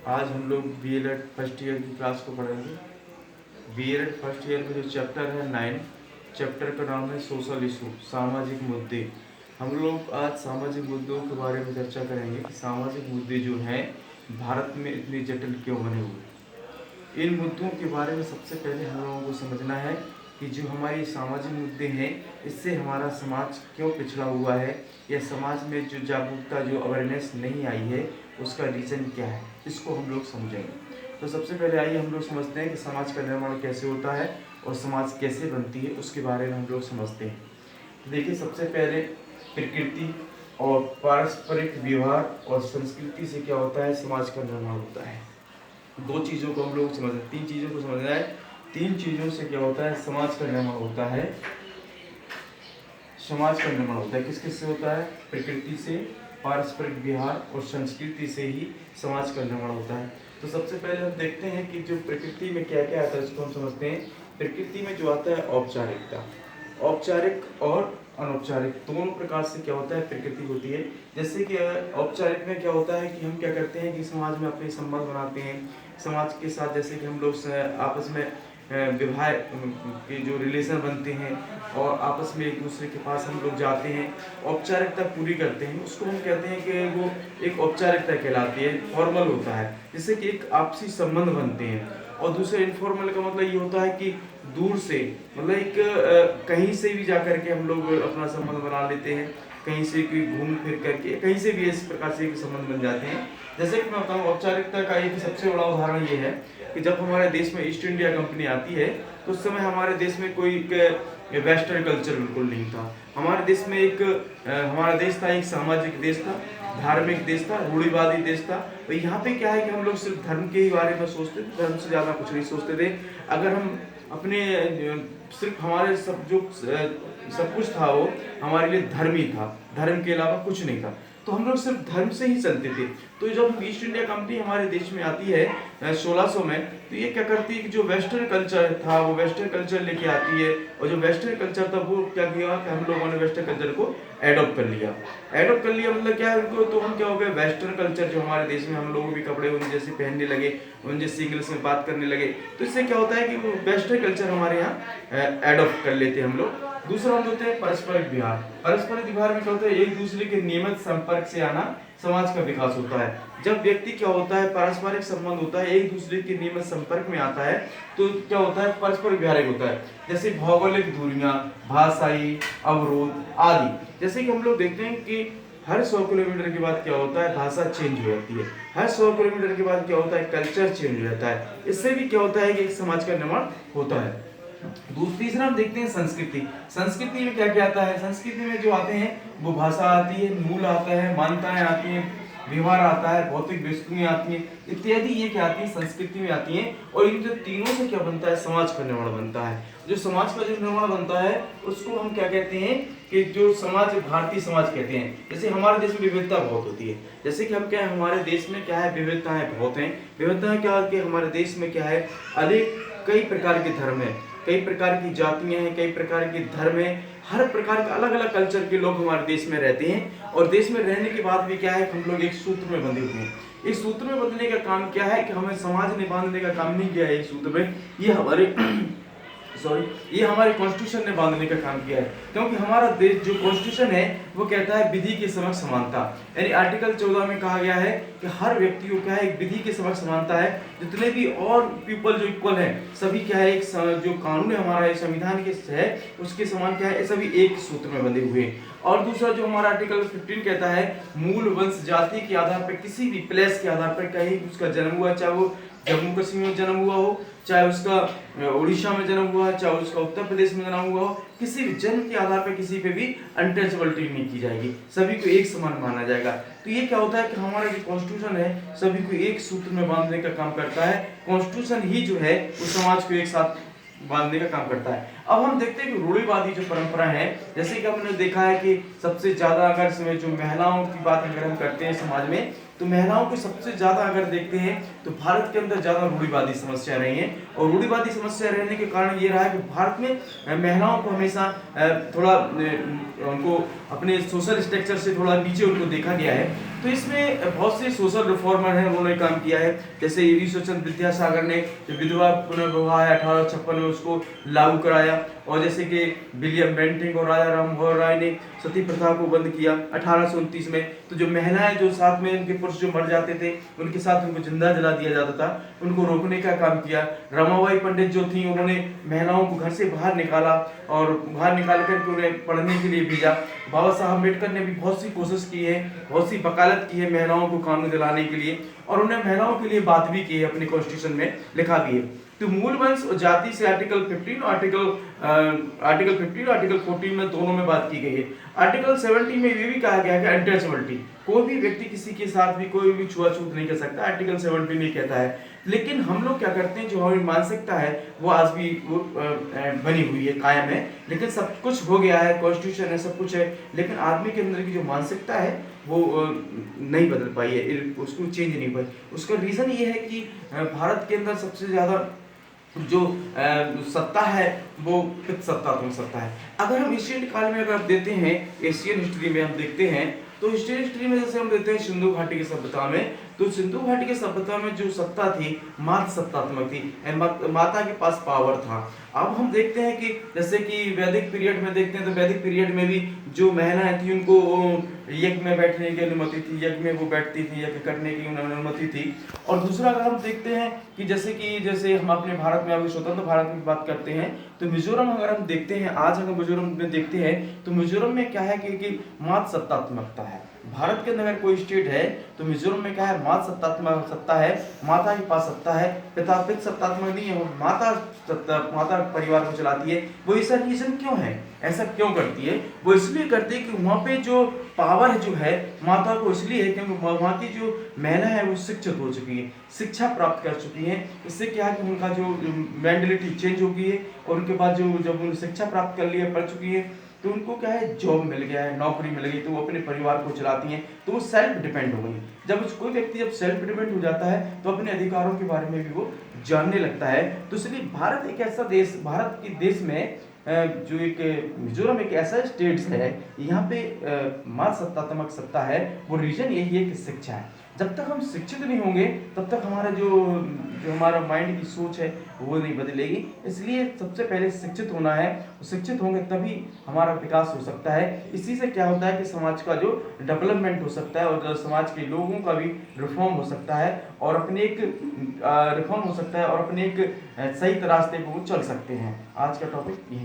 आज हम लोग बीएलएड फर्स्ट ईयर की क्लास को पढ़ेंगे। बीएलएड फर्स्ट ईयर में जो चैप्टर है 9, चैप्टर का नाम है सोशल इशू, सामाजिक मुद्दे। हम लोग आज सामाजिक मुद्दों के बारे में चर्चा करेंगे कि सामाजिक मुद्दे जो हैं भारत में इतने जटिल क्यों बने हुए। इन मुद्दों के बारे में सबसे पहले हम लोगों को समझना है कि जो हमारी सामाजिक मुद्दे हैं इससे हमारा समाज क्यों पिछड़ा हुआ है, या समाज में जो जागरूकता, जो अवेयरनेस नहीं आई है उसका रीज़न क्या है, इसको हम लोग समझेंगे। तो सबसे पहले आइए हम लोग समझते हैं कि समाज का निर्माण कैसे होता है और समाज कैसे बनती है, उसके बारे में हम लोग समझते हैं। तो देखिए, सबसे पहले प्रकृति और पारस्परिक व्यवहार और संस्कृति से क्या होता है, समाज का निर्माण होता है। दो चीज़ों को हम लोग समझना, तीन चीज़ों को समझना है। तीन चीज़ों से क्या होता है, समाज का निर्माण होता है। समाज का निर्माण होता है किस किस से होता है, प्रकृति से, पारस्परिक व्यवहार और संस्कृति से ही समाज का निर्माण होता है। तो सबसे पहले हम देखते हैं कि जो प्रकृति में क्या क्या आता है उसको हम समझते हैं। प्रकृति में जो आता है औपचारिकता, औपचारिक और अनौपचारिक दोनों प्रकार से क्या होता है प्रकृति होती है। जैसे कि औपचारिक में क्या होता है कि हम क्या करते हैं कि समाज में अपने संबंध बनाते हैं समाज के साथ, जैसे कि हम लोग आपस में विवाह के जो रिलेशन बनते हैं और आपस में एक दूसरे के पास हम लोग जाते हैं, औपचारिकता पूरी करते हैं, उसको हम कहते हैं कि वो एक औपचारिकता कहलाती है, फॉर्मल होता है, जिससे कि एक आपसी संबंध बनते हैं। और दूसरे इनफॉर्मल का मतलब ये होता है कि दूर से, मतलब एक कहीं से भी जा करके हम लोग अपना संबंध बना लेते हैं, कहीं से भी घूम फिर करके कहीं से भी इस प्रकार से एक संबंध बन जाते हैं। जैसे कि मैं बताऊँ, औपचारिकता का एक सबसे बड़ा उदाहरण ये है कि जब हमारे देश में ईस्ट इंडिया कंपनी आती है तो उस समय हमारे देश में कोई वेस्टर्न कल्चर बिल्कुल नहीं था। हमारे देश में हमारा देश था एक सामाजिक देश था, धार्मिक देश था, रूढ़िवादी देश था। तो यहाँ पे क्या है कि हम लोग सिर्फ धर्म के ही बारे में सोचते थे, धर्म से ज़्यादा कुछ नहीं सोचते थे। अगर हम अपने सिर्फ हमारे सब कुछ था वो हमारे लिए धर्म ही था, धर्म के अलावा कुछ नहीं था। तो हम लोग सिर्फ धर्म से ही चलते थे। तो जब ईस्ट इंडिया कंपनी हमारे देश में आती है 1600 में, तो ये क्या करती है कि जो वेस्टर्न कल्चर था वो वेस्टर्न कल्चर लेके आती है, और जो वेस्टर्न कल्चर था वो क्या किया कि हम लोगों ने वेस्टर्न कल्चर को एडॉप्ट कर लिया। एडॉप्ट कर लिया मतलब क्या है उनको, तो हम क्या हो गए, वेस्टर्न कल्चर जो हमारे देश में हम लोग भी कपड़े उन जैसे पहनने लगे, उन जैसे इंग्लिश में बात करने लगे। तो इससे क्या होता है कि वो वेस्टर्न कल्चर हमारे यहाँ एडॉप्ट कर लेते हैं हम लोग। दूसरा हम होते हैं परस्परिक व्यवहार। परस्परिक व्यवहार में क्या होता है, एक दूसरे के नियमित संपर्क से आना समाज का विकास होता है। जब व्यक्ति क्या होता है, पारस्परिक संबंध होता है, एक दूसरे के नियमित संपर्क में आता है, तो क्या होता है, परस्परिक व्यवहार होता है। जैसे भौगोलिक दूरियां, भाषाई अवरोध आदि। जैसे कि हम लोग देखते हैं कि हर 100 किलोमीटर के बाद क्या होता है, भाषा चेंज हो जाती है। हर 100 किलोमीटर के बाद क्या होता है, कल्चर चेंज हो जाता है। इससे भी क्या होता है कि एक समाज का निर्माण होता है। तीसरा हम देखते हैं संस्कृति। संस्कृति में क्या क्या आता है, संस्कृति में जो आते हैं वो भाषा आती है, मूल आता है, मान्यताएं आती हैं, व्यवहार आता है, भौतिक वस्तुएं आती हैं इत्यादि। ये क्या आती है, संस्कृति में आती हैं। और इन जो तीनों से क्या बनता है, समाज का निर्माण बनता है। जो समाज का जो निर्माण बनता है उसको हम क्या कहते हैं कि जो समाज, भारतीय समाज कहते हैं। जैसे हमारे देश में विविधता बहुत होती है, जैसे कि हम क्या है, हमारे देश में क्या है, विविधताएं बहुत हैं। विविधताएं क्या कि हमारे देश में क्या है, अनेक कई प्रकार के धर्म है, कई प्रकार की जातियां हैं, कई प्रकार के धर्म हैं, हर प्रकार के अलग अलग कल्चर के लोग हमारे देश में रहते हैं। और देश में रहने के बाद भी क्या है, हम लोग एक सूत्र में बंधे हुए हैं। इस सूत्र में बंधने का काम क्या है कि हमें समाज ने बांधने का काम नहीं किया है। इस सूत्र में ये हमारे कॉन्स्टिट्यूशन ने बांधने का काम किया है, क्योंकि हमारा देश जो कॉन्स्टिट्यूशन है वो कहता है विधि के समक्ष समानता। यानी आर्टिकल 14 में कहा गया है कि हर व्यक्ति को क्या है, एक विधि के समक्ष समानता है। जितने भी और पीपल जो इक्वल है, सभी क्या है, एक जो कानून है हमारा, संविधान के है उसके समान क्या है, सभी एक सूत्र में बंधे हुए हैं। और दूसरा जो हमारा आर्टिकल 15 कहता है, मूल वंश जाति के आधार पर, किसी भी प्लेस के आधार पर कहीं उसका जन्म हुआ, चाहे वो जम्मू कश्मीर में जन्म हुआ हो, चाहे उसका उड़ीसा में जन्म हुआ, चाहे उसका उत्तर प्रदेश में जन्म हुआ हो, किसी भी जन्म के आधार पर किसी पे भी अनटचेबिलिटी नहीं की जाएगी, सभी को एक समान माना जाएगा। तो ये क्या होता है कि हमारा जो कॉन्स्टिट्यूशन है सभी को एक सूत्र में बांधने का काम करता है। कॉन्स्टिट्यूशन ही जो है वो समाज को एक साथ बांधने का काम करता है। अब हम देखते हैं कि रूढ़िवादी जो परंपरा है, जैसे कि हमने देखा है कि सबसे ज्यादा अगर जो महिलाओं की बात अगर हम करते हैं समाज में, तो महिलाओं को सबसे ज्यादा अगर देखते हैं तो भारत के अंदर ज्यादा रूढ़िवादी समस्या रही है। और रूढ़िवादी समस्या रहने के कारण ये रहा है कि भारत में महिलाओं को हमेशा थोड़ा उनको अपने सोशल स्ट्रक्चर से थोड़ा नीचे उनको देखा गया है। तो इसमें बहुत से सोशल रिफॉर्मर हैं, उन्होंने काम किया है। जैसे ईश्वरचंद्र विद्यासागर ने जो विधवा पुनर्विवाह है 1856 में उसको लागू कराया, और जैसे कि विलियम बेंटिंक और राजा राममोहन राय ने सती प्रथा को बंद किया 1829 में। तो जो महिलाएं जो साथ में उनके पुरुष जो मर जाते थे उनके साथ उनको जिंदा जला दिया जाता था, उनको रोकने का काम किया। रमाबाई पंडित जो थी उन्होंने महिलाओं को घर से बाहर निकाला और बाहर निकाल करके उन्हें पढ़ने के लिए भेजा। बाबा साहब अम्बेडकर ने भी बहुत सी कोशिश की है, बहुत सी वकालत की है महिलाओं को कानून दिलाने के लिए, और उन्हें महिलाओं के लिए बात भी की है, अपने कॉन्स्टिट्यूशन में लिखा भी है। तो मूल वंश और जाति से आर्टिकल 15 और आर्टिकल 14 में दोनों में बात की गई है। आर्टिकल 70 में ये भी कहा गया है कि अनटचेबिलिटी, कोई भी व्यक्ति किसी के साथ भी कोई भी छुआछूत नहीं कर सकता, आर्टिकल 70 में कहता है। लेकिन हम लोग क्या करते हैं, जो हमारी मानसिकता है वो आज भी वो बनी हुई है, कायम है, लेकिन सब कुछ हो गया है, कॉन्स्टिट्यूशन है, सब कुछ है, लेकिन आदमी के अंदर की जो मानसिकता है वो नहीं बदल पाई है, उसको चेंज नहीं पाई। उसका रीज़न ये है कि भारत के अंदर सबसे ज़्यादा जो सत्ता है वो पितृ सत्तात्मक सत्ता है। अगर हम एशियन काल में अगर देते हैं, एशियन हिस्ट्री में हम देखते हैं, तो एशियन हिस्ट्री में जैसे हम देते हैं सिंधु घाटी की सभ्यता में, तो सिंधु घाटी की सभ्यता में जो सत्ता थी मातृ सत्तात्मक थी, माता के पास पावर था। अब हम देखते हैं कि जैसे कि वैदिक पीरियड में देखते हैं, तो वैदिक पीरियड में भी जो महिलाएं थी उनको यज्ञ में बैठने की अनुमति थी, यज्ञ में वो बैठती थी, यज्ञ करने की उन्हें अनुमति थी। और दूसरा अगर हम देखते हैं कि जैसे हम अपने भारत में अभी स्वतंत्र भारत की बात करते हैं, तो मिजोरम अगर हम देखते हैं, आज अगर मिजोरम में देखते हैं तो मिजोरम में क्या है कि मातृ सत्तात्मकता है। भारत के अंदर अगर कोई स्टेट है तो मिजोरम में क्या है, मातृ सत्तात्मक सत्ता है, माता के पास सत्ता है, पिता पितृ सत्तात्मक नहीं है, वो माता परिवार को चलाती है। वो ऐसा रीजन क्यों है, ऐसा क्यों करती है? वो इसलिए करती है कि वहाँ पे जो पावर जो है माता को इसलिए है क्योंकि वहाँ की जो महिला है वो शिक्षित हो चुकी है, शिक्षा प्राप्त कर चुकी है। इससे क्या है कि उनका जो मेंटलिटी चेंज हो गई है, और उनके बाद जब उन्होंने शिक्षा प्राप्त कर ली है, पढ़ चुकी है, तो उनको क्या है, जॉब मिल गया है, नौकरी मिल गई, तो वो अपने परिवार को चलाती हैं, तो वो सेल्फ डिपेंड हो गई। जब कोई व्यक्ति जब सेल्फ डिपेंड हो जाता है तो अपने अधिकारों के बारे में भी वो जानने लगता है। तो इसलिए भारत एक ऐसा देश, भारत के देश में जो एक मिजोरम एक ऐसा स्टेट है, यहाँ पे मातृ सत्तात्मक सत्ता है। वो रीजन यही है कि शिक्षा है। जब तक हम शिक्षित नहीं होंगे तब तक हमारा जो हमारा माइंड की सोच है वो नहीं बदलेगी। इसलिए सबसे पहले शिक्षित होना है, शिक्षित होंगे तभी हमारा विकास हो सकता है। इसी से क्या होता है कि समाज का जो डेवलपमेंट हो सकता है, और समाज के लोगों का भी रिफॉर्म हो सकता है, और अपने एक रिफॉर्म हो सकता है, और अपने एक सही रास्ते पर वो चल सकते हैं। आज का टॉपिक यही